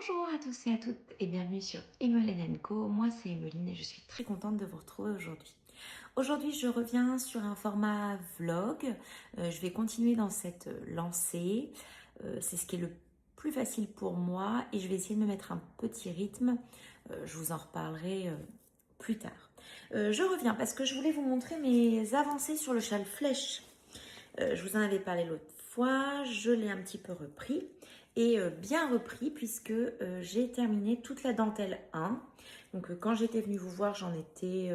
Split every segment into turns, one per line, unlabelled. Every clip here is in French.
Bonjour à tous et à toutes et bienvenue sur Emeline Co. Moi c'est Emeline et je suis très contente de vous retrouver aujourd'hui. Aujourd'hui je reviens sur un format vlog. Je vais continuer dans cette lancée. C'est ce qui est le plus facile pour moi et je vais essayer de me mettre un petit rythme. Je vous en reparlerai plus tard. Je reviens parce que je voulais vous montrer mes avancées sur le châle flèche. Je vous en avais parlé l'autre fois, je l'ai un petit peu repris et bien repris puisque j'ai terminé toute la dentelle 1. Donc quand j'étais venue vous voir, j'en étais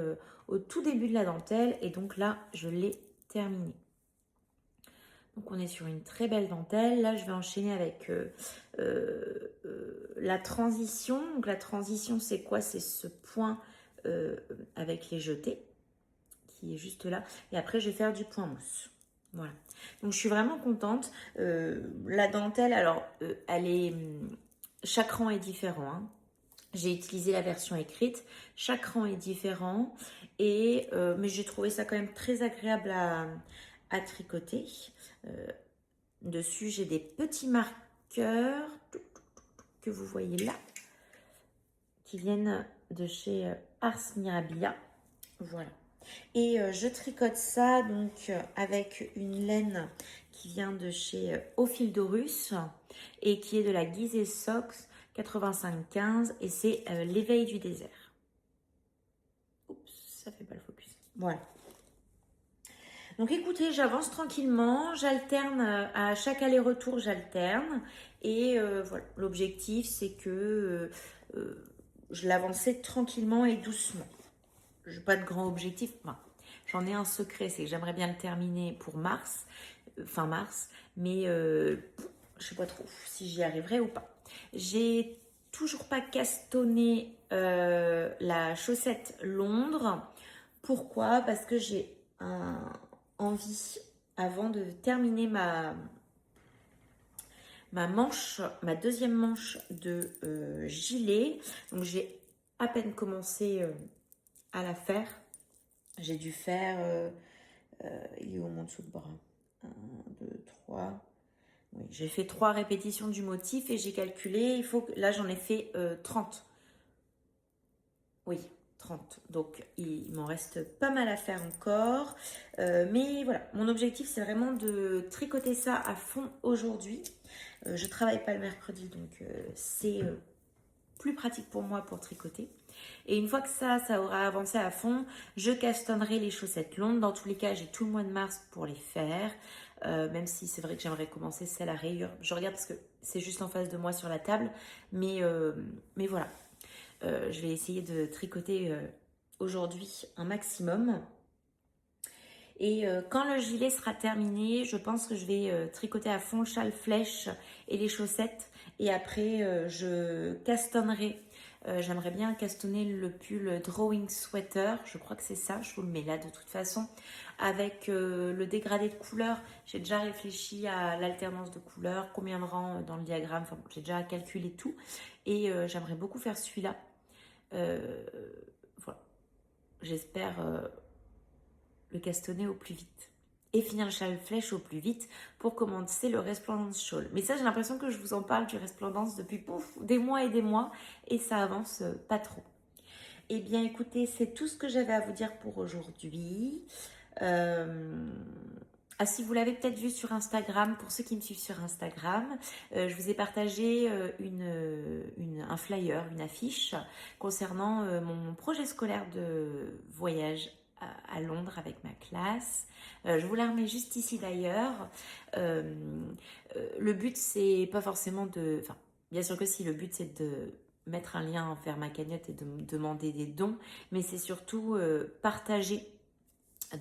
au tout début de la dentelle et donc là, je l'ai terminée. Donc on est sur une très belle dentelle. Là, je vais enchaîner avec la transition. Donc la transition, c'est quoi? C'est ce point avec les jetés qui est juste là. Et après, je vais faire du point mousse. Voilà. Donc, je suis vraiment contente. La dentelle, alors, elle est... Chaque rang est différent, hein. J'ai utilisé la version écrite. Chaque rang est différent. Mais j'ai trouvé ça quand même très agréable à tricoter. Dessus, j'ai des petits marqueurs que vous voyez là, qui viennent de chez Ars Mirabilia. Voilà. Et je tricote ça donc avec une laine qui vient de chez Au Fil d'Horus et qui est de la Gizeh Socks 85-15 et c'est l'éveil du désert. Oups, ça fait pas le focus. Voilà. Donc écoutez, j'avance tranquillement, j'alterne à chaque aller-retour, j'alterne et voilà. L'objectif c'est que je l'avançais tranquillement et doucement. Je n'ai pas de grand objectif. Enfin, j'en ai un secret, c'est que j'aimerais bien le terminer pour mars, fin mars, mais je ne sais pas trop si j'y arriverai ou pas. J'ai toujours pas castonné la chaussette Londres. Pourquoi? Parce que j'ai envie, avant de terminer ma manche, ma deuxième manche de gilet. Donc j'ai à peine commencé à la faire. J'ai dû faire, il est où mon dessous de bras? 1, 2, 3. Oui, j'ai fait 3 répétitions du motif et j'ai calculé, il faut que, là j'en ai fait 30. Oui, 30. Donc il m'en reste pas mal à faire encore. Mais voilà, mon objectif c'est vraiment de tricoter ça à fond aujourd'hui. Je travaille pas le mercredi, donc c'est plus pratique pour moi pour tricoter. Et une fois que ça aura avancé à fond, je castonnerai les chaussettes longues. Dans tous les cas, j'ai tout le mois de mars pour les faire. Même si c'est vrai que j'aimerais commencer celle à rayures. Je regarde parce que c'est juste en face de moi sur la table. Mais voilà. Je vais essayer de tricoter aujourd'hui un maximum. Et quand le gilet sera terminé, je pense que je vais tricoter à fond le châle flèche et les chaussettes. Et après, je castonnerai. J'aimerais bien castonner le pull Drawing Sweater. Je crois que c'est ça. Je vous le mets là de toute façon. Avec le dégradé de couleurs. J'ai déjà réfléchi à l'alternance de couleurs. Combien de rangs dans le diagramme. Enfin, j'ai déjà calculé tout. Et j'aimerais beaucoup faire celui-là. Voilà. J'espère le castonner au plus vite et finir le châle flèche au plus vite pour commencer le Resplendence Shawl. Mais ça, j'ai l'impression que je vous en parle du Resplendence depuis des mois et ça avance pas trop. Eh bien, écoutez, c'est tout ce que j'avais à vous dire pour aujourd'hui. Si vous l'avez peut-être vu sur Instagram, pour ceux qui me suivent sur Instagram, je vous ai partagé un flyer, une affiche concernant mon projet scolaire de voyage à Londres avec ma classe. Je vous la remets juste ici d'ailleurs. Le but, c'est pas forcément de... Enfin, bien sûr que si, le but, c'est de mettre un lien vers ma cagnotte et de me demander des dons, mais c'est surtout partager,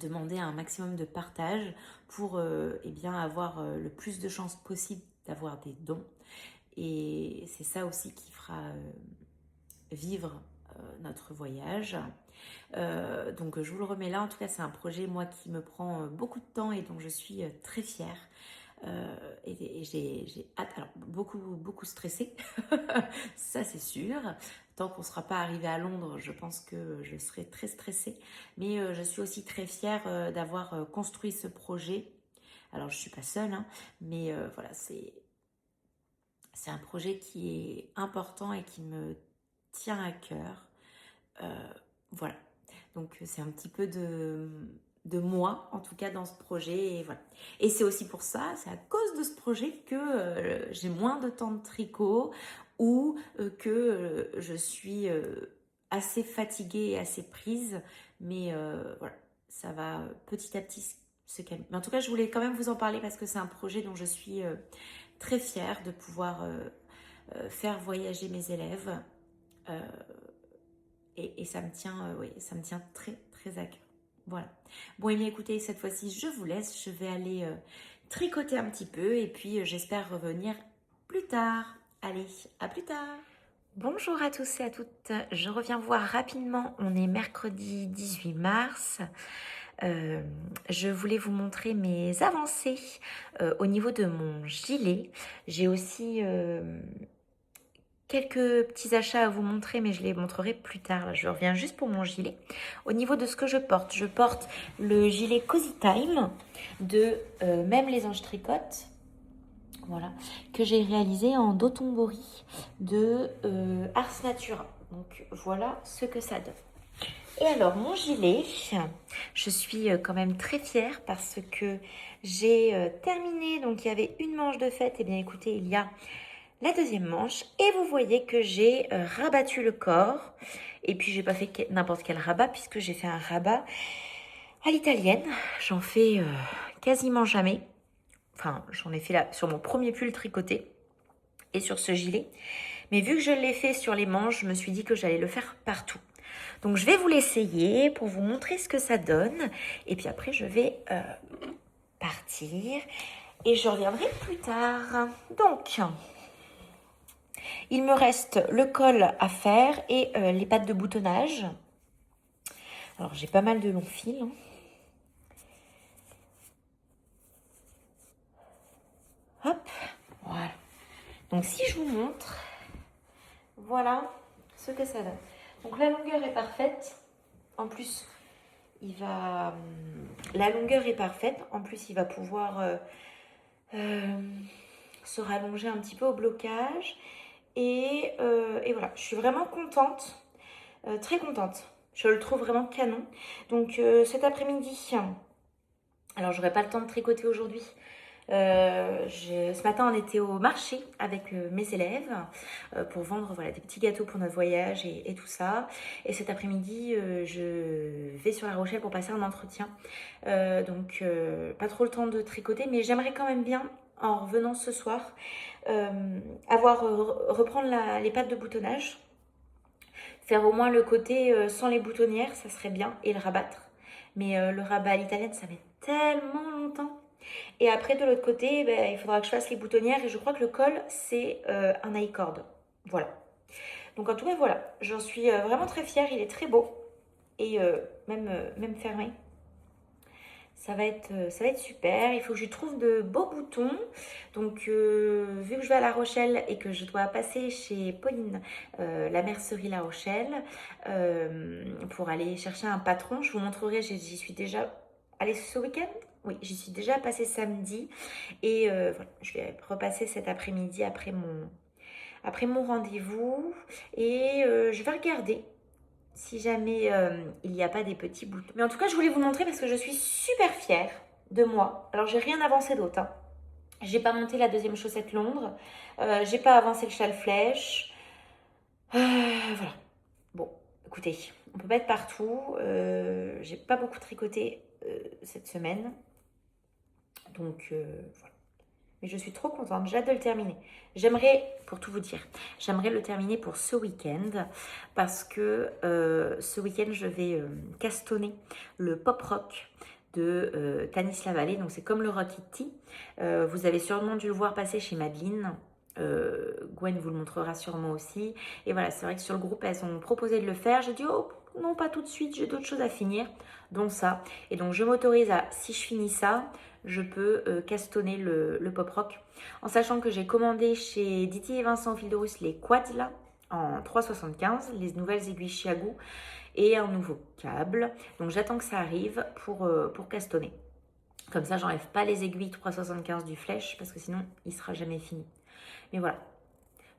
demander un maximum de partage pour eh bien, avoir le plus de chances possible d'avoir des dons. Et c'est ça aussi qui fera vivre notre voyage. Donc je vous le remets là. En tout cas, c'est un projet, moi, qui me prend beaucoup de temps et dont je suis très fière. Et j'ai hâte, alors beaucoup stressée, ça c'est sûr. Tant qu'on ne sera pas arrivé à Londres, je pense que je serai très stressée. Mais je suis aussi très fière d'avoir construit ce projet. Alors je ne suis pas seule, hein, mais voilà, C'est un projet qui est important et qui me tient à cœur. Voilà. Donc c'est un petit peu de moi, en tout cas dans ce projet. Et voilà. Et c'est aussi pour ça, c'est à cause de ce projet que j'ai moins de temps de tricot ou que je suis assez fatiguée et assez prise. Mais voilà, ça va petit à petit se calmer. Mais en tout cas, je voulais quand même vous en parler parce que c'est un projet dont je suis très fière de pouvoir faire voyager mes élèves. Euh, et ça me tient, oui, ça me tient très, très à cœur. Voilà. Bon, et bien écoutez, cette fois-ci, je vous laisse. Je vais aller tricoter un petit peu et puis j'espère revenir plus tard. Allez, à plus tard. Bonjour à tous et à toutes. Je reviens voir rapidement. On est mercredi 18 mars. Je voulais vous montrer mes avancées au niveau de mon gilet. J'ai aussi quelques petits achats à vous montrer, mais je les montrerai plus tard. Là, je reviens juste pour mon gilet. Au niveau de ce que je porte le gilet Cozy Time de Même les Anges Tricotent. Voilà, que j'ai réalisé en Dotonbori de Ars Natura. Donc voilà ce que ça donne. Et alors mon gilet, je suis quand même très fière parce que j'ai terminé. Donc il y avait une manche de fête. Et bien écoutez, il y a la deuxième manche et vous voyez que j'ai rabattu le corps et puis j'ai pas fait n'importe quel rabat puisque j'ai fait un rabat à l'italienne. J'en fais quasiment jamais, enfin j'en ai fait là sur mon premier pull tricoté et sur ce gilet, mais vu que je l'ai fait sur les manches, je me suis dit que j'allais le faire partout. Donc je vais vous l'essayer pour vous montrer ce que ça donne et puis après je vais partir et je reviendrai plus tard. Donc il me reste le col à faire et les pattes de boutonnage. Alors j'ai pas mal de longs fils. Hein. Hop, voilà. Donc si je vous montre, voilà ce que ça donne. Donc la longueur est parfaite. En plus, la longueur est parfaite. En plus, il va pouvoir se rallonger un petit peu au blocage. Et voilà, je suis vraiment contente, très contente. Je le trouve vraiment canon. Donc cet après-midi, alors j'aurai pas le temps de tricoter aujourd'hui. Ce matin, on était au marché avec mes élèves pour vendre voilà, des petits gâteaux pour notre voyage et tout ça. Et cet après-midi, je vais sur La Rochelle pour passer un entretien. Donc, pas trop le temps de tricoter, mais j'aimerais quand même bien, en revenant ce soir, reprendre les pattes de boutonnage. Faire au moins le côté sans les boutonnières, ça serait bien, et le rabattre. Mais le rabat à l'italienne, ça met tellement longtemps. Et après, de l'autre côté, il faudra que je fasse les boutonnières. Et je crois que le col, c'est un I-cord. Voilà. Donc en tout cas, voilà. J'en suis vraiment très fière. Il est très beau. Et même fermé. Ça va être super. Il faut que je trouve de beaux boutons. Donc, vu que je vais à La Rochelle et que je dois passer chez Pauline, la mercerie La Rochelle, pour aller chercher un patron, je vous montrerai, j'y suis déjà allée ce week-end. Oui, j'y suis déjà passée samedi. Et voilà, je vais repasser cet après-midi après mon rendez-vous. Et je vais regarder si jamais il n'y a pas des petits boutons. Mais en tout cas, je voulais vous montrer parce que je suis super fière de moi. Alors, j'ai rien avancé d'autre. Hein. J'ai pas monté la deuxième chaussette Londres. J'ai pas avancé le châle flèche. Voilà. Bon, écoutez, on peut pas être partout. J'ai pas beaucoup tricoté cette semaine. Donc, voilà. Mais je suis trop contente, j'ai hâte de le terminer. J'aimerais, pour tout vous dire, j'aimerais le terminer pour ce week-end parce que ce week-end, je vais castonner le pop rock de Tanis Lavallée. Donc, c'est comme le Rockity. Vous avez sûrement dû le voir passer chez Madeleine. Gwen vous le montrera sûrement aussi. Et voilà, c'est vrai que sur le groupe, elles ont proposé de le faire. J'ai dit, oh non, pas tout de suite, j'ai d'autres choses à finir, dont ça. Et donc, je m'autorise à, si je finis ça, je peux castonner le pop rock. En sachant que j'ai commandé chez Diti et Vincent Fil de Russe les quads là, en 3,75, les nouvelles aiguilles Chiagou et un nouveau câble. Donc j'attends que ça arrive pour castonner. Comme ça, j'enlève pas les aiguilles 3,75 du flèche parce que sinon, il sera jamais fini. Mais voilà,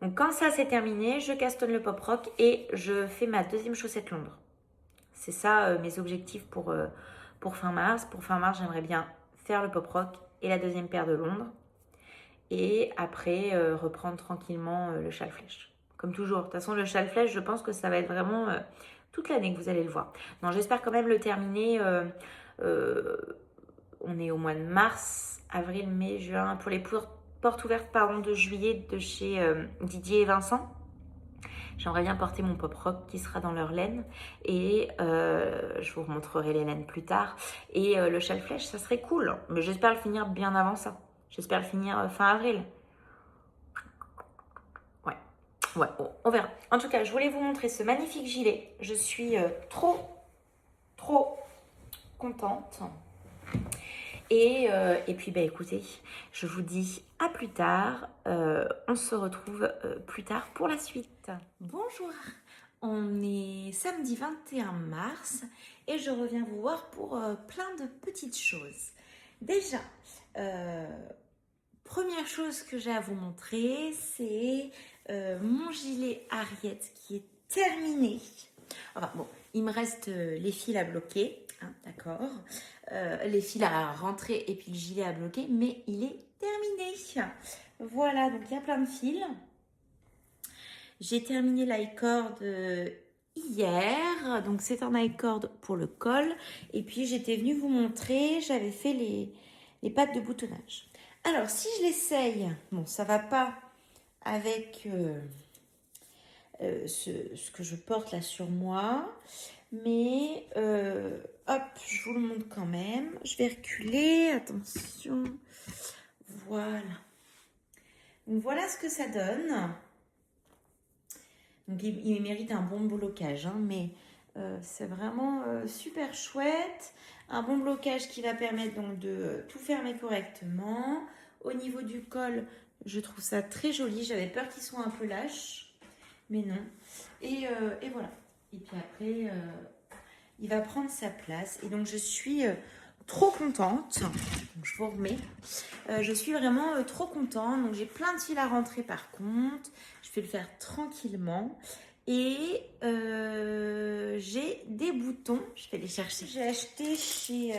Donc quand ça c'est terminé, je casse le pop rock et je fais ma deuxième chaussette Londres. C'est ça mes objectifs pour fin mars. Pour fin mars, j'aimerais bien faire le pop rock et la deuxième paire de Londres. Et après, reprendre tranquillement le châle flèche. Comme toujours. De toute façon, le châle flèche, je pense que ça va être vraiment toute l'année que vous allez le voir. Non, j'espère quand même le terminer. On est au mois de mars, avril, mai, juin. Pour les portes ouvertes de juillet de chez Didier et Vincent. J'aimerais bien porter mon pop rock qui sera dans leur laine. Et je vous remontrerai les laines plus tard. Et le châle flèche, ça serait cool. Mais j'espère le finir bien avant ça. J'espère le finir fin avril. Ouais, on verra. En tout cas, je voulais vous montrer ce magnifique gilet. Je suis trop contente. Et puis, bah, écoutez, je vous dis à plus tard. On se retrouve plus tard pour la suite. Bonjour, on est samedi 21 mars et je reviens vous voir pour plein de petites choses. Déjà, première chose que j'ai à vous montrer, c'est mon gilet Harriet qui est terminé. Enfin bon, il me reste les fils à bloquer, hein, d'accord, les fils à rentrer et puis le gilet à bloquer, mais il est terminé. Voilà, donc il y a plein de fils. J'ai terminé l'i-cord hier, donc c'est un i-cord pour le col. Et puis j'étais venue vous montrer, j'avais fait les pattes de boutonnage. Alors si je l'essaye, bon ça va pas avec ce que je porte là sur moi, mais hop, je vous le montre quand même. Je vais reculer, attention, voilà. Donc voilà ce que ça donne. Donc il mérite un bon blocage, hein, mais c'est vraiment super chouette. Un bon blocage qui va permettre donc de tout fermer correctement. Au niveau du col, je trouve ça très joli. J'avais peur qu'il soit un peu lâche, mais non. Et voilà. Et puis après, il va prendre sa place. Et donc je suis trop contente. Donc, je vous remets. Je suis vraiment trop contente. Donc j'ai plein de fils à rentrer par contre. Je vais le faire tranquillement. Et j'ai des boutons. Je vais les chercher. J'ai acheté chez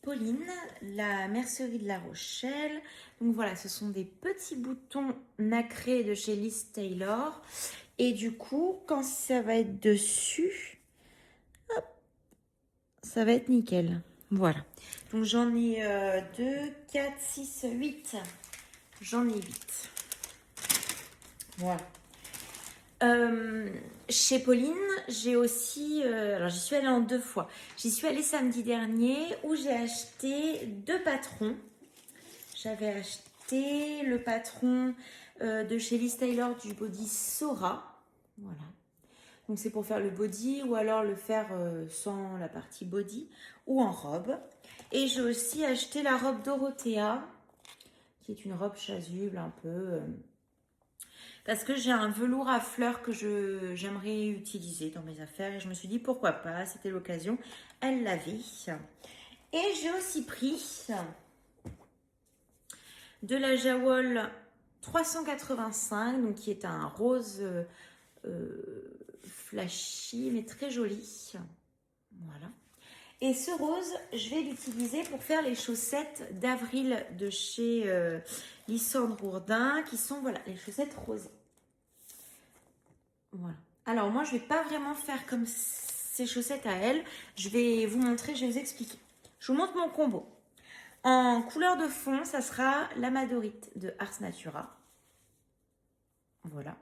Pauline, la mercerie de La Rochelle. Donc voilà, ce sont des petits boutons nacrés de chez Liz Taylor. Et du coup, quand ça va être dessus, hop, ça va être nickel. Voilà. Donc j'en ai 2, 4, 6, 8. J'en ai 8. Voilà. Chez Pauline, j'ai aussi... alors j'y suis allée en 2 fois. J'y suis allée samedi dernier où j'ai acheté 2 patrons. J'avais acheté le patron de chez Liz Taylor du body Sora. Voilà. Donc c'est pour faire le body ou alors le faire sans la partie body ou en robe. Et j'ai aussi acheté la robe Dorothea, qui est une robe chasuble un peu... parce que j'ai un velours à fleurs que j'aimerais utiliser dans mes affaires. Et je me suis dit pourquoi pas, c'était l'occasion. Elle l'avait. Et j'ai aussi pris de la Jawol 385, donc qui est un rose flashy, mais très joli. Voilà. Et ce rose, je vais l'utiliser pour faire les chaussettes d'avril de chez Lysandre Bourdin, qui sont, voilà, les chaussettes rosées. Voilà. Alors, moi, je ne vais pas vraiment faire comme ces chaussettes à elle. Je vais vous montrer, je vais vous expliquer. Je vous montre mon combo. En couleur de fond, ça sera l'amadorite de Ars Natura. Voilà.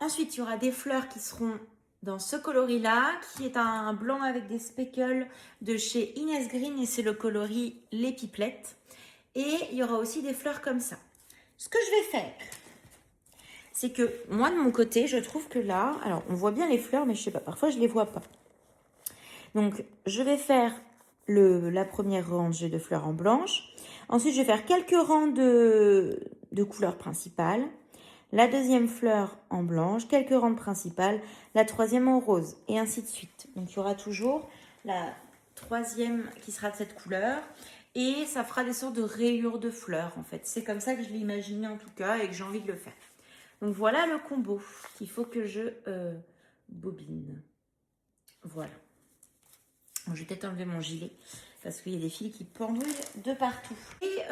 Ensuite, il y aura des fleurs qui seront dans ce coloris-là, qui est un blanc avec des speckles de chez Inès Green, et c'est le coloris Les Pipelettes. Et il y aura aussi des fleurs comme ça. Ce que je vais faire, c'est que moi, de mon côté, je trouve que là, alors on voit bien les fleurs, mais je sais pas, parfois je les vois pas. Donc, je vais faire la première rangée de fleurs en blanche. Ensuite, je vais faire quelques rangs de couleurs principales. La deuxième fleur en blanche, quelques rangs principales. La troisième en rose, et ainsi de suite. Donc, il y aura toujours la troisième qui sera de cette couleur. Et ça fera des sortes de rayures de fleurs en fait. C'est comme ça que je l'ai imaginé en tout cas et que j'ai envie de le faire. Donc voilà le combo qu'il faut que je bobine. Voilà. Bon, je vais peut-être enlever mon gilet parce qu'il y a des fils qui pendouillent de partout. Et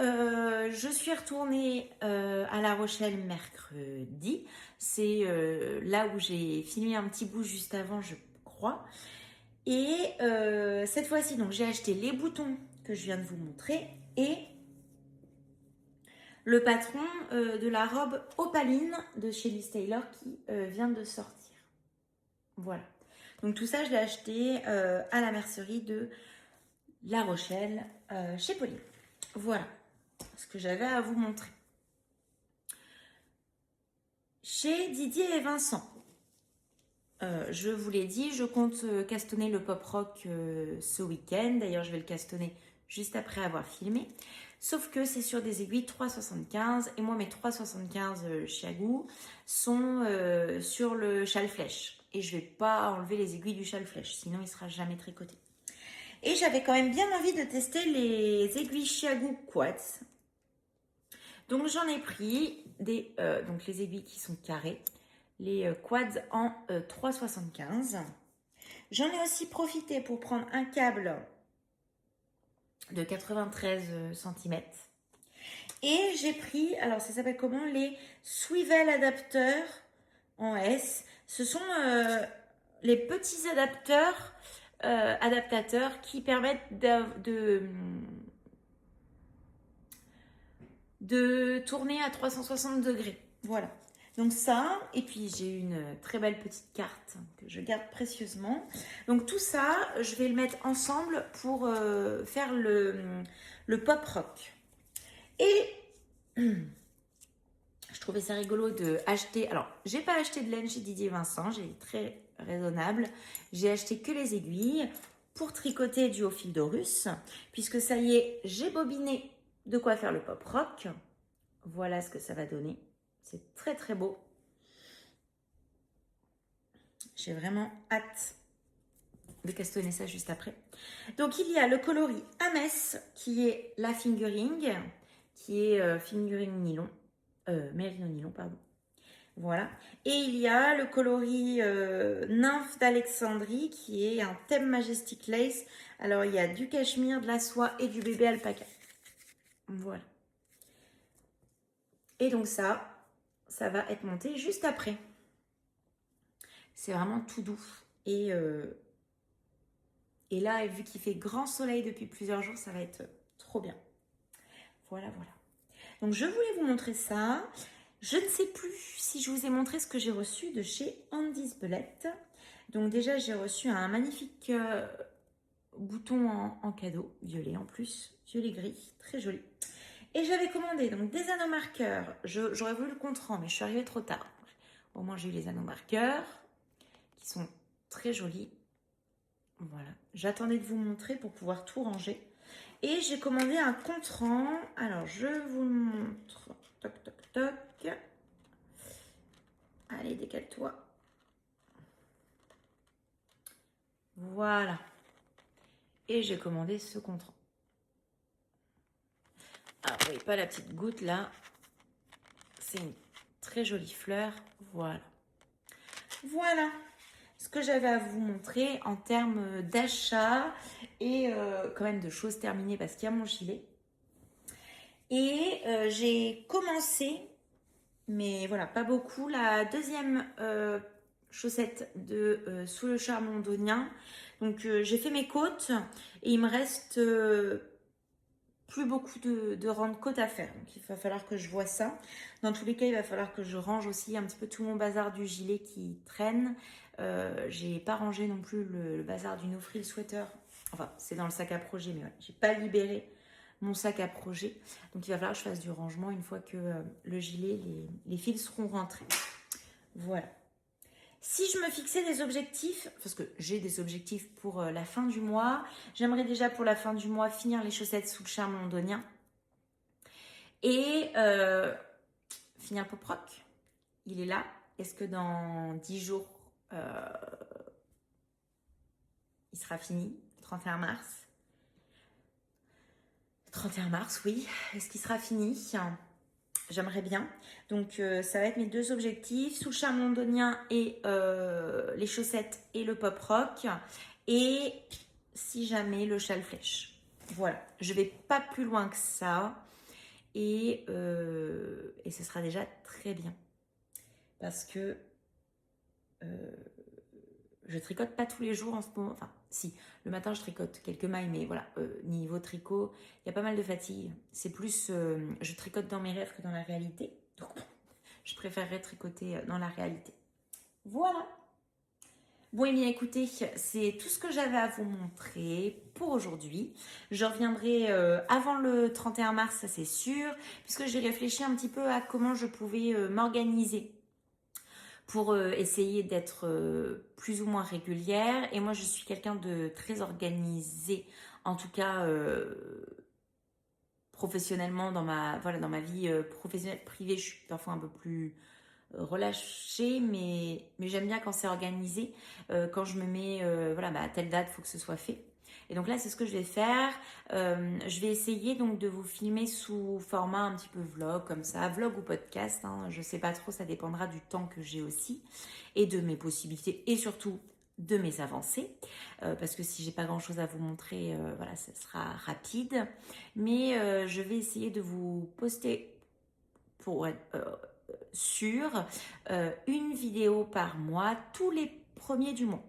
je suis retournée à La Rochelle mercredi. C'est là où j'ai filmé un petit bout juste avant, je crois. Et cette fois-ci, donc j'ai acheté les boutons que je viens de vous montrer et le patron de la robe opaline de chez Liz Taylor qui vient de sortir. Voilà. Donc tout ça, je l'ai acheté à la mercerie de La Rochelle chez Pauline. Voilà ce que j'avais à vous montrer. Chez Didier et Vincent, je vous l'ai dit, je compte castonner le pop rock ce week-end. D'ailleurs, je vais le castonner juste après avoir filmé. Sauf que c'est sur des aiguilles 3,75 et moi mes 3,75 Chiagou sont sur le châle flèche. Et je ne vais pas enlever les aiguilles du châle flèche, sinon il ne sera jamais tricoté. Et j'avais quand même bien envie de tester les aiguilles Chiagou Quads. Donc j'en ai pris donc les aiguilles qui sont carrées, les quads en 3,75. J'en ai aussi profité pour prendre un câble de 93 cm. Et j'ai pris, alors ça s'appelle comment, les swivel adapteurs en S. Ce sont les petits adaptateurs qui permettent de tourner à 360 degrés. Voilà. Donc ça, et puis j'ai une très belle petite carte que je garde précieusement. Donc tout ça, je vais le mettre ensemble pour faire le pop rock. Et je trouvais ça rigolo de acheter. Alors, j'ai pas acheté de laine chez Didier Vincent, j'ai très raisonnable. J'ai acheté que les aiguilles pour tricoter du haut fil de russe, puisque ça y est, j'ai bobiné de quoi faire le pop rock. Voilà ce que ça va donner. C'est très très beau. J'ai vraiment hâte de castonner ça juste après. Donc il y a le coloris Ames qui est la fingering, qui est fingering nylon, mérino nylon pardon. Voilà. Et il y a le coloris Nymphe d'Alexandrie qui est un thème Majestic Lace. Alors il y a du cachemire, de la soie et du bébé alpaca. Voilà. Et donc ça va être monté juste après. C'est vraiment tout doux. Et là, vu qu'il fait grand soleil depuis plusieurs jours, ça va être trop bien. Voilà, voilà. Donc, je voulais vous montrer ça. Je ne sais plus si je vous ai montré ce que j'ai reçu de chez Andy's Belette. Donc, déjà, j'ai reçu un magnifique bouton en cadeau, violet en plus, violet-gris, très joli. Et j'avais commandé donc des anneaux marqueurs. J'aurais voulu le contrant, mais je suis arrivée trop tard. Au moins, j'ai eu les anneaux marqueurs qui sont très jolis. Voilà, j'attendais de vous montrer pour pouvoir tout ranger. Et j'ai commandé un contrant. Alors, je vous le montre. Toc, toc, toc. Allez, décale-toi. Voilà. Et j'ai commandé ce contrant. Alors, vous voyez pas la petite goutte là. C'est une très jolie fleur. Voilà. Voilà ce que j'avais à vous montrer en termes d'achat et quand même de choses terminées parce qu'il y a mon gilet. Et j'ai commencé, mais voilà, pas beaucoup, la deuxième chaussette de Sous le charme londonien. Donc j'ai fait mes côtes et il me reste plus beaucoup de rang de côte à faire. Donc il va falloir que je vois ça. Dans tous les cas, il va falloir que je range aussi un petit peu tout mon bazar du gilet qui traîne. J'ai pas rangé non plus le bazar du no frill sweater. Enfin, c'est dans le sac à projet, mais ouais, j'ai pas libéré mon sac à projet. Donc il va falloir que je fasse du rangement une fois que le gilet, les fils seront rentrés. Voilà. Si je me fixais des objectifs, parce que j'ai des objectifs pour la fin du mois, j'aimerais déjà pour la fin du mois finir les chaussettes sous le charme londonien et finir le pop rock. Il est là. Est-ce que dans 10 jours, il sera fini, le 31 mars? 31 mars, oui. Est-ce qu'il sera fini? J'aimerais bien. Donc, ça va être mes 2 objectifs. Sous le charme londonien et les chaussettes et le pop rock. Et si jamais, le châle flèche. Voilà. Je vais pas plus loin que ça. Et ce sera déjà très bien. Parce que je tricote pas tous les jours en ce moment. Enfin, si, le matin je tricote quelques mailles, mais voilà, niveau tricot, il y a pas mal de fatigue. C'est plus, je tricote dans mes rêves que dans la réalité. Donc, je préférerais tricoter dans la réalité. Voilà. Bon, et bien écoutez, c'est tout ce que j'avais à vous montrer pour aujourd'hui. Je reviendrai avant le 31 mars, ça c'est sûr, puisque j'ai réfléchi un petit peu à comment je pouvais m'organiser pour essayer d'être plus ou moins régulière. Et moi, je suis quelqu'un de très organisé, en tout cas professionnellement, dans ma vie professionnelle, privée, je suis parfois un peu plus relâchée, mais j'aime bien quand c'est organisé, quand je me mets, voilà, à telle date, il faut que ce soit fait. Et donc là, c'est ce que je vais faire. Je vais essayer donc de vous filmer sous format un petit peu vlog, comme ça, vlog ou podcast. Hein, je sais pas trop, ça dépendra du temps que j'ai aussi et de mes possibilités et surtout de mes avancées. Parce que si j'ai pas grand chose à vous montrer, voilà, ça sera rapide. Mais je vais essayer de vous poster pour être sur une vidéo par mois tous les premiers du mois.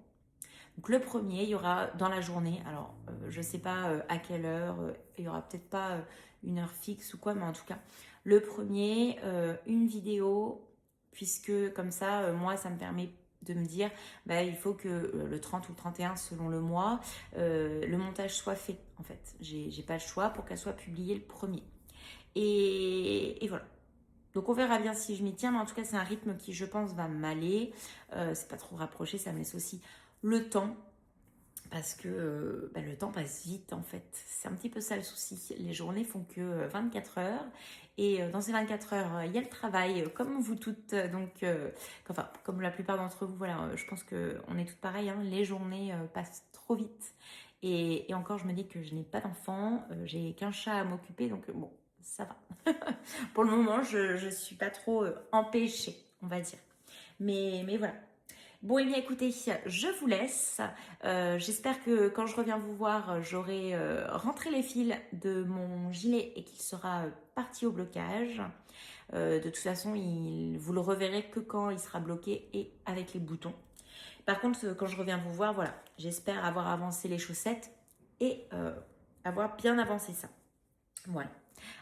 Donc le premier, il y aura dans la journée, alors je ne sais pas à quelle heure, il n'y aura peut-être pas une heure fixe ou quoi, mais en tout cas, le premier, une vidéo, puisque comme ça, moi, ça me permet de me dire, il faut que le 30 ou le 31, selon le mois, le montage soit fait, en fait. J'ai pas le choix pour qu'elle soit publiée le premier. Et voilà. Donc on verra bien si je m'y tiens, mais en tout cas c'est un rythme qui je pense va m'aller. C'est pas trop rapproché, ça me laisse aussi le temps. Parce que le temps passe vite en fait. C'est un petit peu ça le souci. Les journées font que 24 heures. Et dans ces 24 heures, il y a le travail, comme vous toutes. Donc, enfin, comme la plupart d'entre vous, voilà, je pense qu'on est toutes pareilles. Hein, les journées passent trop vite. Et encore, je me dis que je n'ai pas d'enfant. J'ai qu'un chat à m'occuper. Donc, bon, ça va. Pour le moment, je ne suis pas trop empêchée, on va dire. Mais voilà. Bon, et bien écoutez, je vous laisse. J'espère que quand je reviens vous voir, j'aurai rentré les fils de mon gilet et qu'il sera parti au blocage. De toute façon, vous le reverrez que quand il sera bloqué et avec les boutons. Par contre, quand je reviens vous voir, voilà, j'espère avoir avancé les chaussettes et avoir bien avancé ça. Voilà.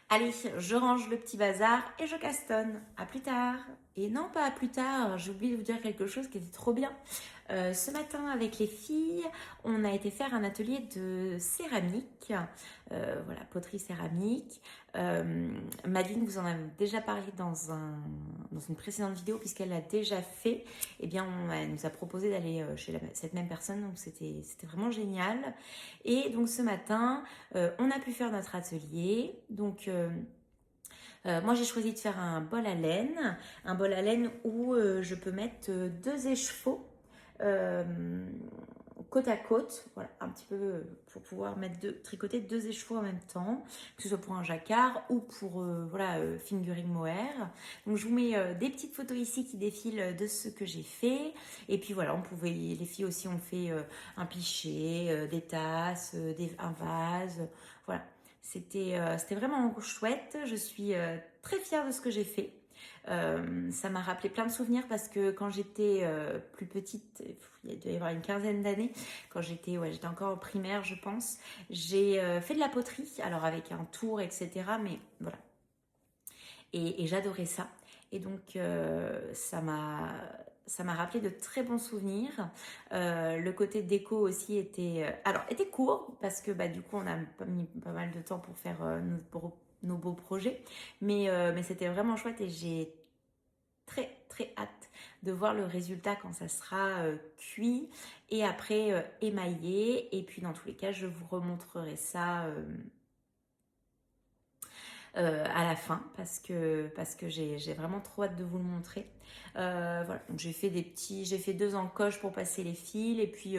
Allez, je range le petit bazar et je castonne. À plus tard. Et non, pas à plus tard, j'ai oublié de vous dire quelque chose qui était trop bien. Ce matin, avec les filles, on a été faire un atelier de céramique. Voilà, poterie céramique. Madeleine vous en a déjà parlé dans une précédente vidéo, puisqu'elle l'a déjà fait. Eh bien, elle nous a proposé d'aller chez cette même personne, donc c'était vraiment génial. Et donc ce matin, on a pu faire notre atelier. Donc moi j'ai choisi de faire un bol à laine où je peux mettre 2 écheveaux côte à côte, voilà, un petit peu pour pouvoir tricoter 2 écheveaux en même temps, que ce soit pour un jacquard ou pour fingering mohair. Donc je vous mets des petites photos ici qui défilent de ce que j'ai fait. Et puis voilà, les filles aussi ont fait un plichet, des tasses, un vase, voilà. C'était vraiment chouette. Je suis très fière de ce que j'ai fait. Ça m'a rappelé plein de souvenirs parce que quand j'étais plus petite, il doit y avoir une quinzaine d'années, quand j'étais encore au primaire, je pense, j'ai fait de la poterie, alors avec un tour, etc. Mais voilà. Et j'adorais ça. Et donc, ça m'a rappelé de très bons souvenirs. Le côté déco aussi était court parce que du coup on a mis pas mal de temps pour faire nos beaux projets, mais c'était vraiment chouette et j'ai très très hâte de voir le résultat quand ça sera cuit et après émaillé. Et puis dans tous les cas je vous remontrerai ça à la fin parce que j'ai vraiment trop hâte de vous le montrer. Voilà, donc j'ai fait 2 encoches pour passer les fils et puis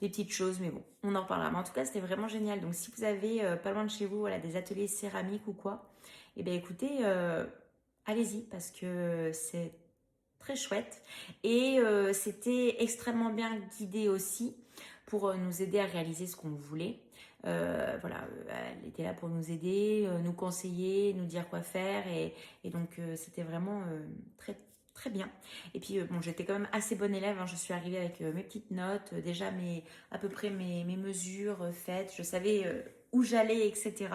des petites choses, mais bon, on en reparlera. Mais en tout cas, c'était vraiment génial. Donc si vous avez pas loin de chez vous, voilà, des ateliers céramiques ou quoi, et bien écoutez, allez-y parce que c'est très chouette et c'était extrêmement bien guidé aussi pour nous aider à réaliser ce qu'on voulait. Voilà, elle était là pour nous aider, nous conseiller, nous dire quoi faire et donc c'était vraiment très très bien. Et puis bon, j'étais quand même assez bonne élève, hein. Je suis arrivée avec mes petites notes, déjà à peu près mes mesures faites, je savais où j'allais, etc.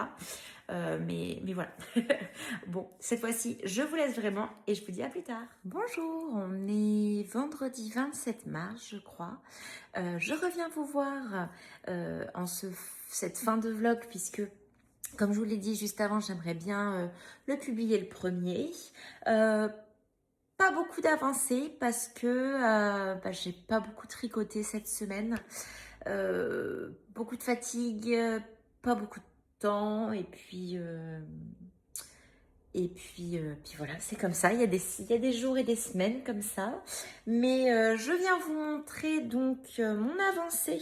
Mais voilà. Bon, cette fois-ci, je vous laisse vraiment et je vous dis à plus tard. Bonjour, on est vendredi 27 mars, je crois. Je reviens vous voir cette fin de vlog puisque, comme je vous l'ai dit juste avant, j'aimerais bien le publier le premier. Pas beaucoup d'avancées parce que j'ai pas beaucoup tricoté cette semaine. Beaucoup de fatigue, pas beaucoup de temps puis voilà, c'est comme ça. Il y a des jours et des semaines comme ça. Mais je viens vous montrer donc mon avancée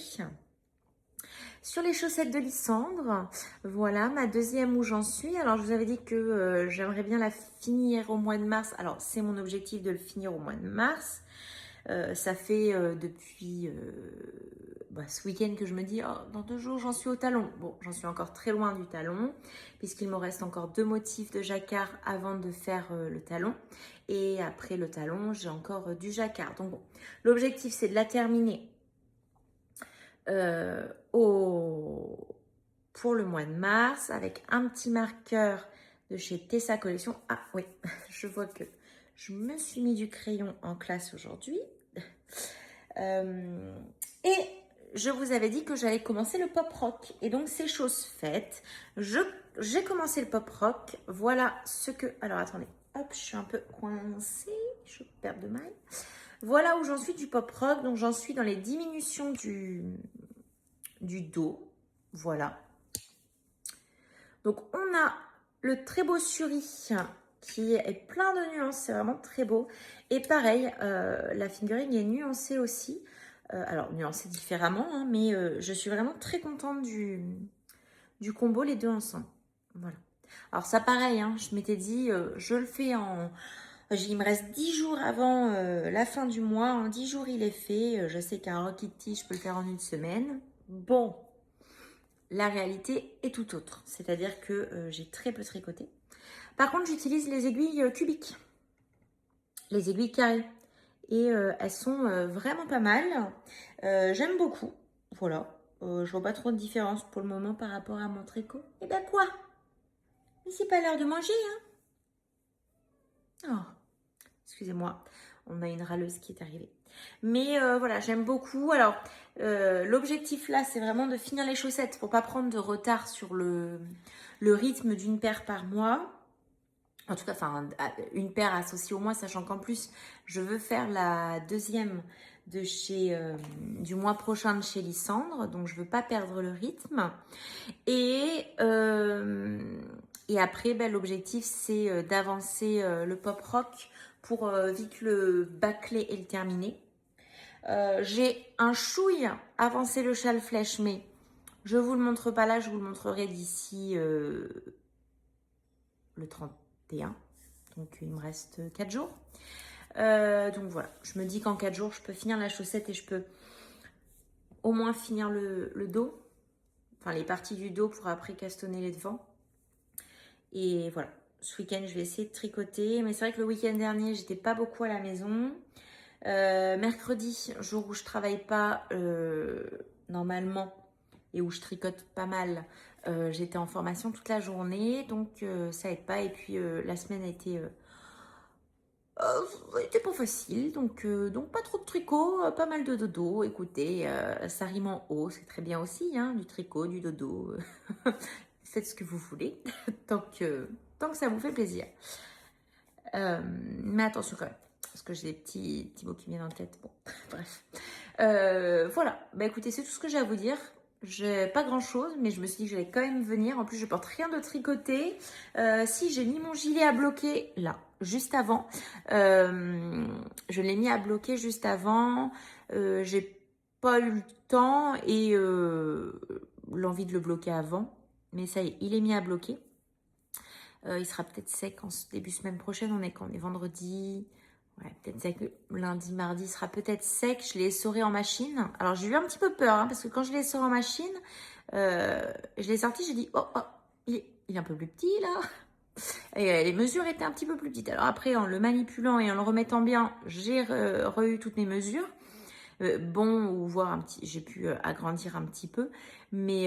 sur les chaussettes de Lysandre. Voilà, ma deuxième où j'en suis. Alors, je vous avais dit que j'aimerais bien la finir au mois de mars. Alors, c'est mon objectif de le finir au mois de mars. Ça fait depuis ce week-end que je me dis, oh, dans 2 jours, j'en suis au talon. Bon, j'en suis encore très loin du talon, puisqu'il me reste encore 2 motifs de jacquard avant de faire le talon. Et après le talon, j'ai encore du jacquard. Donc bon, l'objectif, c'est de la terminer pour le mois de mars avec un petit marqueur de chez Tessa Collection. Ah oui, je vois que je me suis mis du crayon en classe aujourd'hui. Et je vous avais dit que j'allais commencer le pop rock. Et donc, c'est chose faite. J'ai commencé le pop rock. Voilà ce que... Alors, attendez. Hop, je suis un peu coincée. Je perds de maille. Voilà où j'en suis du pop rock. Donc, j'en suis dans les diminutions du dos. Voilà. Donc, on a le très beau suri qui est plein de nuances. C'est vraiment très beau. Et pareil, la fingering est nuancée aussi. Alors, nuancée différemment, hein, mais je suis vraiment très contente du combo, les deux ensemble. Voilà. Alors, ça, pareil, hein, je m'étais dit, je le fais il me reste 10 jours avant la fin du mois. En 10 jours, il est fait. Je sais qu'un Rocky Kitty, je peux le faire en 1 semaine. Bon, la réalité est tout autre. C'est-à-dire que j'ai très peu tricoté. Par contre, j'utilise les aiguilles cubiques. Les aiguilles carrées. Et elles sont vraiment pas mal. J'aime beaucoup. Voilà. Je vois pas trop de différence pour le moment par rapport à mon tricot. Et ben quoi? Mais c'est pas l'heure de manger, hein? Oh, excusez-moi. On a une râleuse qui est arrivée. Mais voilà, j'aime beaucoup. Alors, l'objectif là, c'est vraiment de finir les chaussettes pour pas prendre de retard sur le rythme d'une paire par mois. En tout cas, enfin, une paire associée au mois, sachant qu'en plus, je veux faire la deuxième du mois prochain de chez Lysandre. Donc, je veux pas perdre le rythme. Et après, ben, l'objectif, c'est d'avancer le pop rock pour vite le bâcler et le terminer. J'ai un chouille avancé le châle flèche, mais je vous le montre pas là, je vous le montrerai d'ici le 31. Donc, il me reste 4 jours. Donc, voilà. Je me dis qu'en 4 jours, je peux finir la chaussette et je peux au moins finir le dos. Enfin, les parties du dos pour après castonner les devants. Et voilà. Ce week-end, je vais essayer de tricoter. Mais c'est vrai que le week-end dernier, j'étais pas beaucoup à la maison. Mercredi, jour où je travaille pas normalement et où je tricote pas mal, j'étais en formation toute la journée, donc ça aide pas. Et puis la semaine était pas facile, donc pas trop de tricot, pas mal de dodo. Écoutez, ça rime en haut, c'est très bien aussi, hein, du tricot, du dodo. Faites ce que vous voulez, tant que ça vous fait plaisir. Mais attention quand même, parce que j'ai des petits mots qui me viennent en tête. Bon, bref. Voilà, bah écoutez, c'est tout ce que j'ai à vous dire. J'ai pas grand chose, mais je me suis dit que j'allais quand même venir. En plus, je porte rien de tricoté. Si, j'ai mis mon gilet à bloquer là, juste avant. Je l'ai mis à bloquer juste avant. J'ai pas eu le temps et l'envie de le bloquer avant. Mais ça y est, il est mis à bloquer. Il sera peut-être sec en début semaine prochaine. On est quand? On est vendredi. Ouais, peut-être sec. Lundi, mardi, il sera peut-être sec. Je l'ai essoré en machine. Alors, j'ai eu un petit peu peur, hein, parce que quand je l'ai essoré en machine, je l'ai sorti, j'ai dit, oh, il est un peu plus petit, là. Et les mesures étaient un petit peu plus petites. Alors après, en le manipulant et en le remettant bien, j'ai re-eu toutes mes mesures. Bon, ou voir un petit, j'ai pu agrandir un petit peu. Mais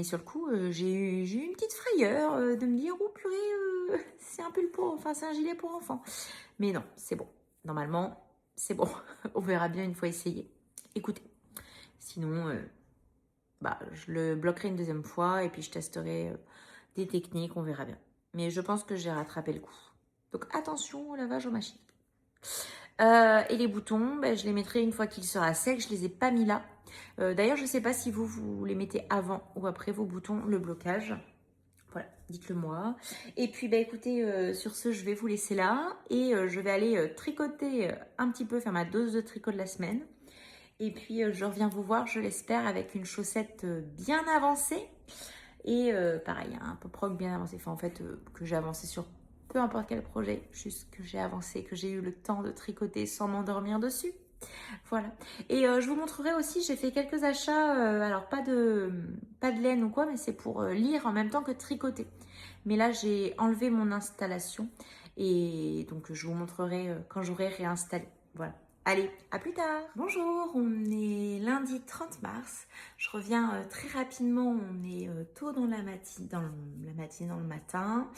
sur le coup, j'ai eu une petite frayeur de me dire, oh purée, c'est un pull pour, enfin, c'est un gilet pour enfants. Mais non, c'est bon. Normalement, c'est bon. On verra bien une fois essayé. Écoutez, sinon, je le bloquerai une deuxième fois et puis je testerai des techniques, on verra bien. Mais je pense que j'ai rattrapé le coup. Donc attention au lavage en machine. Et les boutons, je les mettrai une fois qu'il sera sec. Je les ai pas mis là. D'ailleurs, je ne sais pas si vous les mettez avant ou après vos boutons, le blocage. Voilà, dites-le moi. Et puis, écoutez, sur ce, je vais vous laisser là. Et je vais aller tricoter un petit peu, faire ma dose de tricot de la semaine. Et puis, je reviens vous voir, je l'espère, avec une chaussette bien avancée. Et pareil, un pop rock bien avancé. Enfin, en fait, que j'ai avancé sur peu importe quel projet. Juste que j'ai avancé, que j'ai eu le temps de tricoter sans m'endormir dessus. Voilà. Et je vous montrerai aussi, j'ai fait quelques achats, alors pas de laine ou quoi, mais c'est pour lire en même temps que tricoter. Mais là, j'ai enlevé mon installation et donc je vous montrerai quand j'aurai réinstallé. Voilà. Allez, à plus tard. Bonjour, on est lundi 30 mars. Je reviens très rapidement, on est tôt dans la matinée, dans le matin.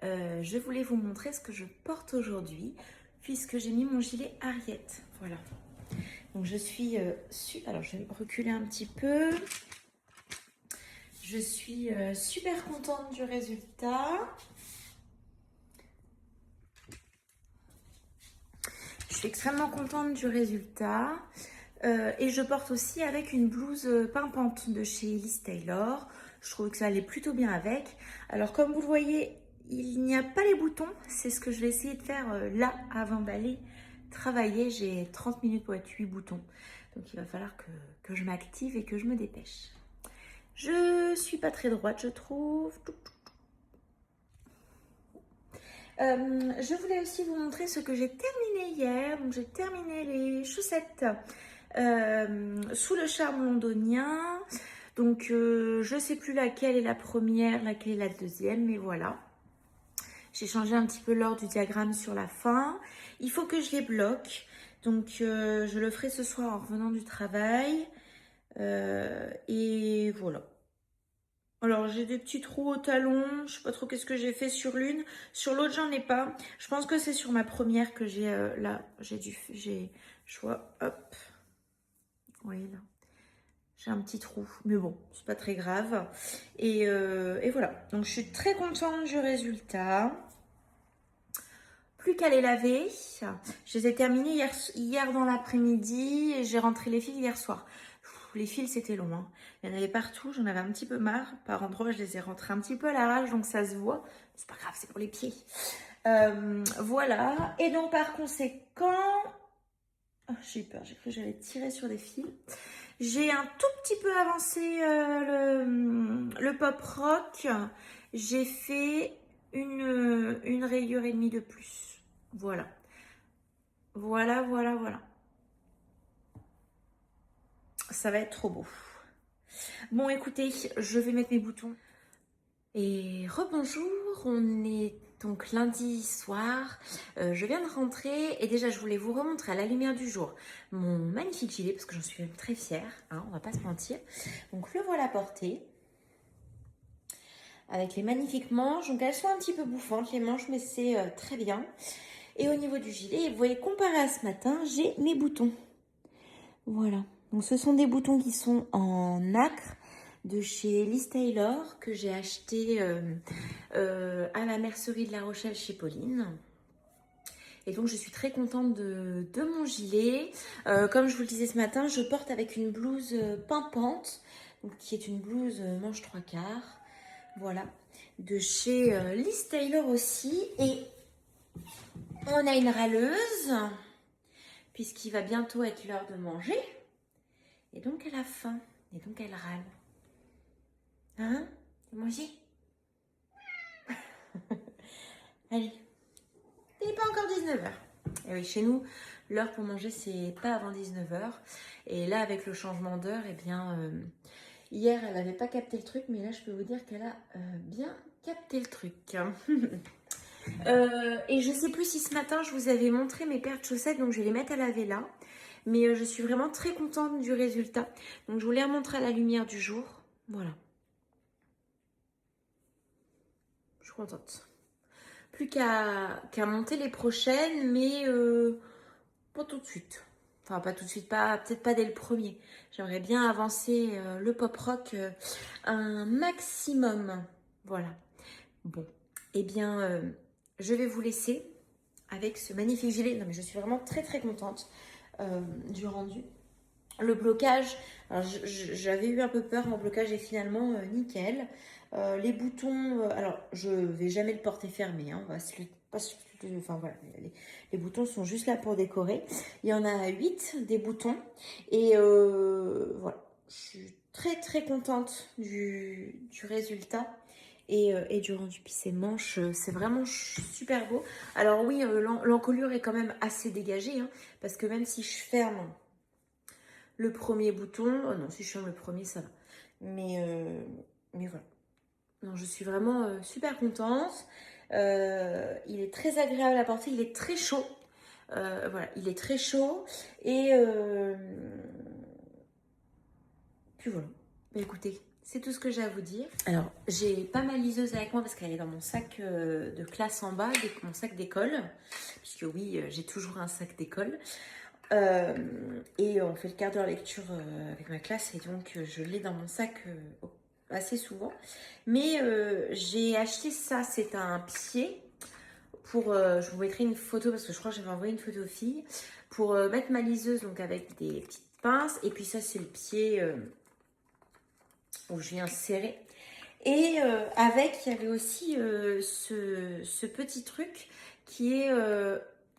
Je voulais vous montrer ce que je porte aujourd'hui puisque j'ai mis mon gilet Harriet. Voilà. Donc je suis, alors je vais reculer un petit peu. Je suis super contente du résultat. Je suis extrêmement contente du résultat. Et je porte aussi avec une blouse pimpante de chez Liz Taylor. Je trouve que ça allait plutôt bien avec. Alors comme vous le voyez, il n'y a pas les boutons. C'est ce que je vais essayer de faire là avant d'aller travailler. J'ai 30 minutes pour être 8 boutons. Donc il va falloir que je m'active et que je me dépêche. Je suis pas très droite, je trouve. Je voulais aussi vous montrer ce que j'ai terminé hier. Donc j'ai terminé les chaussettes sous le charme londonien. Donc je sais plus laquelle est la première, laquelle est la deuxième, mais voilà. J'ai changé un petit peu l'ordre du diagramme sur la fin. Il faut que je les bloque. Donc je le ferai ce soir en revenant du travail. Et voilà. Alors j'ai des petits trous au talon. Je sais pas trop qu'est-ce que j'ai fait sur l'une. Sur l'autre j'en ai pas. Je pense que c'est sur ma première que j'ai là. Je vois. Hop. Oui là. J'ai un petit trou, mais bon, c'est pas très grave. Et voilà. Donc je suis très contente du résultat. Plus qu'à les laver. Je les ai terminés hier dans l'après-midi et j'ai rentré les fils hier soir. Les fils, c'était long. Hein. Il y en avait partout, j'en avais un petit peu marre. Par endroits, je les ai rentrés un petit peu à l'arrache, donc ça se voit. C'est pas grave, c'est pour les pieds. Voilà. Et donc, par conséquent... Oh, j'ai eu peur, j'ai cru que j'allais tirer sur des fils. J'ai un tout petit peu avancé le pop rock. J'ai fait une rayure et demie de plus. Voilà. Voilà. Ça va être trop beau. Bon, écoutez, je vais mettre mes boutons. Et rebonjour, on est donc lundi soir. Je viens de rentrer et déjà je voulais vous remontrer à la lumière du jour mon magnifique gilet parce que j'en suis même très fière, hein, on va pas se mentir. Donc le voilà porté avec les magnifiques manches. Donc elles sont un petit peu bouffantes les manches, mais c'est très bien. Et au niveau du gilet, vous voyez, comparé à ce matin, j'ai mes boutons. Voilà. Donc ce sont des boutons qui sont en nacre de chez Liz Taylor que j'ai acheté à la mercerie de La Rochelle chez Pauline. Et donc je suis très contente de mon gilet. Comme je vous le disais ce matin, je porte avec une blouse pimpante, donc, qui est une blouse manche 3/4. Voilà, de chez Liz Taylor aussi. Et on a une râleuse, puisqu'il va bientôt être l'heure de manger. Et donc elle a faim, et donc elle râle. Hein? Manger? Allez. Il n'est pas encore 19h. Et oui, chez nous, l'heure pour manger, c'est pas avant 19h. Et là, avec le changement d'heure, eh bien, hier, elle n'avait pas capté le truc, mais là, je peux vous dire qu'elle a bien capté le truc. Et je sais plus si ce matin, je vous avais montré mes paires de chaussettes, donc je vais les mettre à laver là. Mais je suis vraiment très contente du résultat. Donc, je vous les remontre à la lumière du jour. Voilà. Je suis contente. Plus qu'à monter les prochaines, mais pas tout de suite. Enfin, pas tout de suite, peut-être pas dès le premier. J'aimerais bien avancer le pop rock un maximum. Voilà. Bon, eh bien, je vais vous laisser avec ce magnifique gilet. Non, mais je suis vraiment très très contente du rendu. Le blocage, j'avais eu un peu peur, mon blocage est finalement nickel. Les boutons, alors je vais jamais le porter fermé, hein, enfin voilà, les boutons sont juste là pour décorer. Il y en a 8 des boutons et voilà, je suis très très contente du résultat et du rendu. Puis ces manches, c'est vraiment super beau. Alors oui, l'encolure est quand même assez dégagée, hein, parce que même si je ferme le premier bouton, oh non, si je ferme le premier, ça va. Mais voilà. Non, je suis vraiment super contente. Il est très agréable à porter, il est très chaud. Voilà, il est très chaud. Et puis voilà. Bah, écoutez, c'est tout ce que j'ai à vous dire. Alors, j'ai pas ma liseuse avec moi parce qu'elle est dans mon sac de classe en bas, mon sac d'école. Puisque oui, j'ai toujours un sac d'école. Et on fait le quart d'heure lecture avec ma classe et donc je l'ai dans mon sac assez souvent. Mais j'ai acheté ça, c'est un pied pour, je vous mettrai une photo parce que je crois que j'avais envoyé une photo aux filles, pour mettre ma liseuse donc avec des petites pinces. Et puis ça c'est le pied où je viens serrer. Et avec, il y avait aussi ce petit truc qui est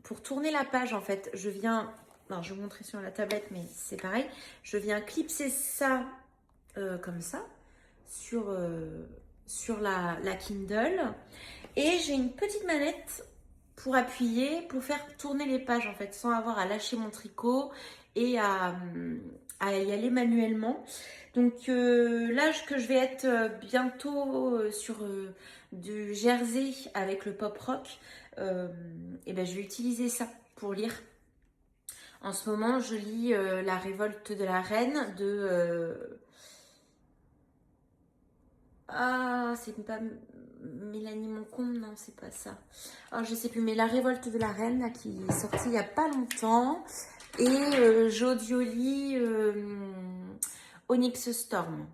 pour tourner la page en fait. Je viens... Alors, je vais vous montrer sur la tablette, mais c'est pareil. Je viens clipser ça comme ça sur la Kindle. Et j'ai une petite manette pour appuyer, pour faire tourner les pages en fait, sans avoir à lâcher mon tricot et à y aller manuellement. Donc là, que je vais être bientôt sur du jersey avec le pop rock, et ben, je vais utiliser ça pour lire. En ce moment, je lis La révolte de la reine de... Ah, c'est pas Mélanie Moncombe, non, c'est pas ça. Oh, je sais plus, mais La révolte de la reine, là, qui est sortie il n'y a pas longtemps. Et j'audio-lis Onyx Storm.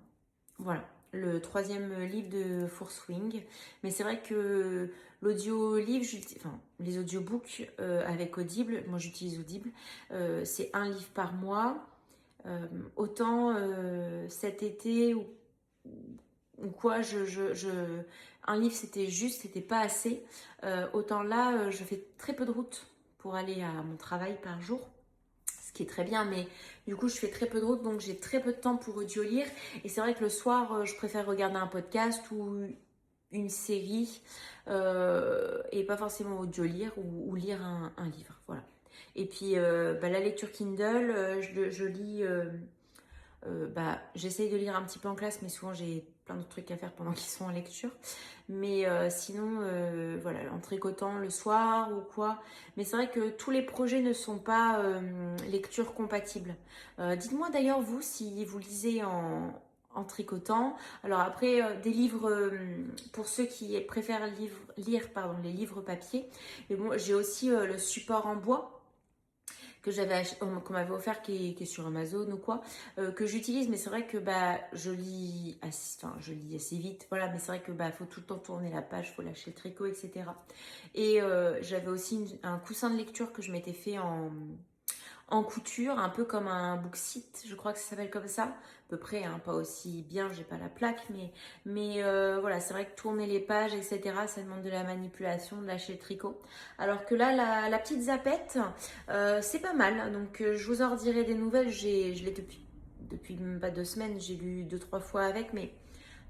Voilà, le 3e livre de Force Wing. Mais c'est vrai que l'audio-livre, enfin, les audiobooks avec Audible, moi j'utilise Audible, c'est un livre par mois. Autant cet été ou quoi, un livre c'était pas assez. Autant là, je fais très peu de route pour aller à mon travail par jour. Ce qui est très bien, mais du coup je fais très peu de route, donc j'ai très peu de temps pour audio lire. Et c'est vrai que le soir, je préfère regarder un podcast ou une série et pas forcément audio lire ou lire un livre. Voilà. Et puis la lecture Kindle, je lis, j'essaye de lire un petit peu en classe, mais souvent j'ai plein d'autres trucs à faire pendant qu'ils sont en lecture. Mais sinon, voilà, en tricotant le soir ou quoi. Mais c'est vrai que tous les projets ne sont pas lecture compatibles. Dites-moi d'ailleurs, vous, si vous lisez en tricotant. Alors après, des livres, pour ceux qui préfèrent lire les livres papier. Mais bon, j'ai aussi le support en bois qu'on m'avait offert, qui est sur Amazon ou quoi, que j'utilise, mais c'est vrai que je lis assez vite, voilà, mais c'est vrai que faut tout le temps tourner la page, faut lâcher le tricot, etc. Et j'avais aussi un coussin de lecture que je m'étais fait en couture, un peu comme un Booksite, je crois que ça s'appelle comme ça, à peu près, hein, pas aussi bien, j'ai pas la plaque, mais voilà, c'est vrai que tourner les pages, etc., ça demande de la manipulation, de lâcher le tricot. Alors que là, la petite zapette, c'est pas mal, donc je vous en redirai des nouvelles, je l'ai depuis même pas 2 semaines, j'ai lu 2-3 fois avec, mais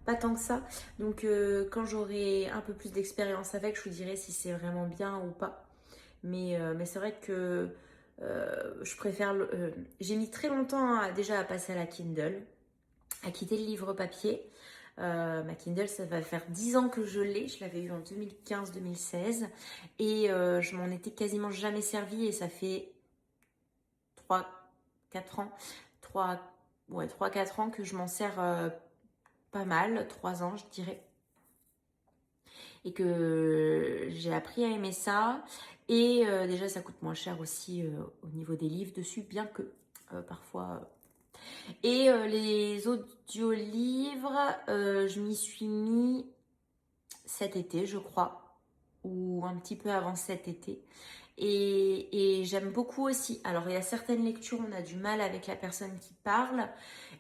pas tant que ça. Donc quand j'aurai un peu plus d'expérience avec, je vous dirai si c'est vraiment bien ou pas. Mais c'est vrai que je préfère... j'ai mis très longtemps déjà à passer à la Kindle, à quitter le livre papier. Ma Kindle, ça va faire 10 ans que je l'ai. Je l'avais eu en 2015-2016. Et je m'en étais quasiment jamais servi. Et ça fait 3-4 ans. 3-4 ans que je m'en sers pas mal. 3 ans, je dirais. Et que j'ai appris à aimer ça. Et déjà, ça coûte moins cher aussi au niveau des livres dessus, bien que parfois... Et les audiolivres, je m'y suis mis cet été, je crois, ou un petit peu avant cet été. Et j'aime beaucoup aussi. Alors, il y a certaines lectures, on a du mal avec la personne qui parle.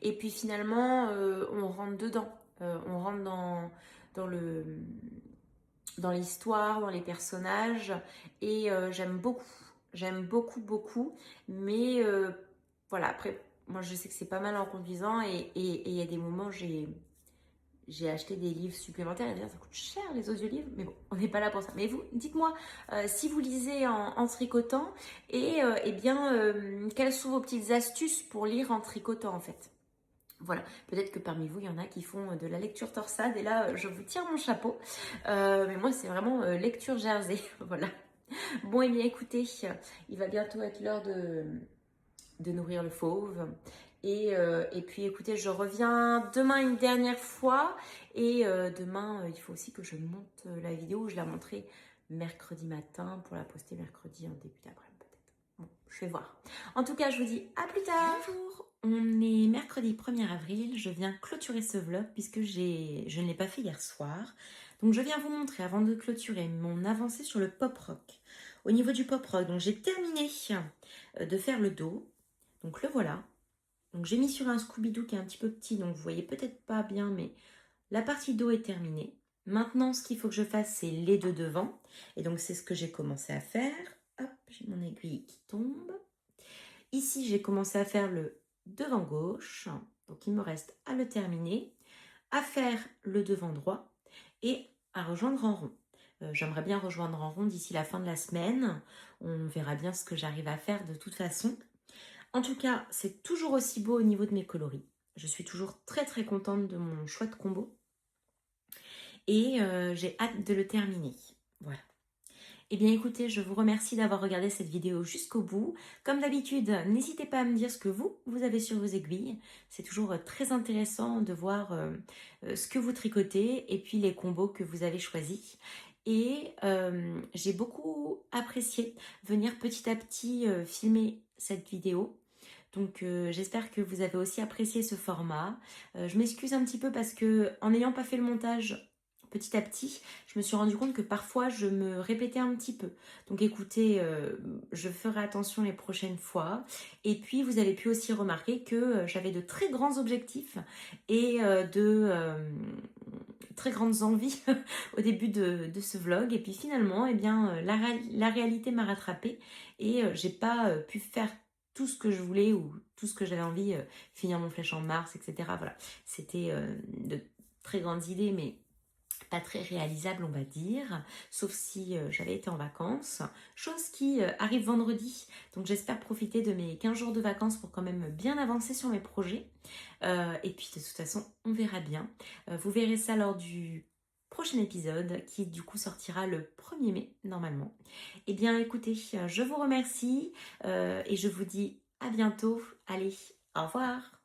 Et puis finalement, on rentre dedans. On rentre dans le dans l'histoire, dans les personnages, et j'aime beaucoup. J'aime beaucoup, beaucoup, mais voilà, après, moi je sais que c'est pas mal en conduisant, et il y a des moments, j'ai acheté des livres supplémentaires, et d'ailleurs ça coûte cher les audiolivres, mais bon, on n'est pas là pour ça. Mais vous, dites-moi si vous lisez en tricotant, et eh bien, quelles sont vos petites astuces pour lire en tricotant en fait. Voilà, peut-être que parmi vous, il y en a qui font de la lecture torsade, et là, je vous tire mon chapeau. Mais moi, c'est vraiment lecture jersey, voilà. Bon, et bien écoutez, il va bientôt être l'heure de nourrir le fauve. Et puis écoutez, je reviens demain une dernière fois. Et demain, il faut aussi que je monte la vidéo. Je la montrerai mercredi matin pour la poster mercredi en début d'après-midi peut-être. Bon, je vais voir. En tout cas, je vous dis à plus tard. Bonjour. On est mercredi 1er avril, je viens clôturer ce vlog puisque je ne l'ai pas fait hier soir. Donc je viens vous montrer avant de clôturer mon avancée sur le pop rock. Au niveau du pop rock, donc j'ai terminé de faire le dos. Donc le voilà. Donc j'ai mis sur un Scooby-Doo qui est un petit peu petit, donc vous voyez peut-être pas bien, mais la partie dos est terminée. Maintenant, ce qu'il faut que je fasse, c'est les deux devant. Et donc c'est ce que j'ai commencé à faire. Hop, j'ai mon aiguille qui tombe. Ici, j'ai commencé à faire le devant gauche, donc il me reste à le terminer, à faire le devant droit et à rejoindre en rond. J'aimerais bien rejoindre en rond d'ici la fin de la semaine. On verra bien ce que j'arrive à faire de toute façon. En tout cas, c'est toujours aussi beau au niveau de mes coloris. Je suis toujours très très contente de mon choix de combo. Et j'ai hâte de le terminer. Voilà. Eh bien écoutez, je vous remercie d'avoir regardé cette vidéo jusqu'au bout. Comme d'habitude, n'hésitez pas à me dire ce que vous avez sur vos aiguilles. C'est toujours très intéressant de voir ce que vous tricotez et puis les combos que vous avez choisis. Et j'ai beaucoup apprécié venir petit à petit filmer cette vidéo. Donc j'espère que vous avez aussi apprécié ce format. Je m'excuse un petit peu parce que en n'ayant pas fait le montage petit à petit, je me suis rendu compte que parfois je me répétais un petit peu. Donc écoutez, je ferai attention les prochaines fois. Et puis vous avez pu aussi remarquer que j'avais de très grands objectifs et très grandes envies au début de ce vlog. Et puis finalement, eh bien, la réalité m'a rattrapée et j'ai pas pu faire tout ce que je voulais ou tout ce que j'avais envie, finir mon flèche en mars, etc. Voilà, c'était de très grandes idées, mais pas très réalisable on va dire, sauf si j'avais été en vacances, chose qui arrive vendredi, donc j'espère profiter de mes 15 jours de vacances pour quand même bien avancer sur mes projets, et puis de toute façon on verra bien, vous verrez ça lors du prochain épisode qui du coup sortira le 1er mai normalement. Et bien écoutez, je vous remercie et je vous dis à bientôt, allez, au revoir.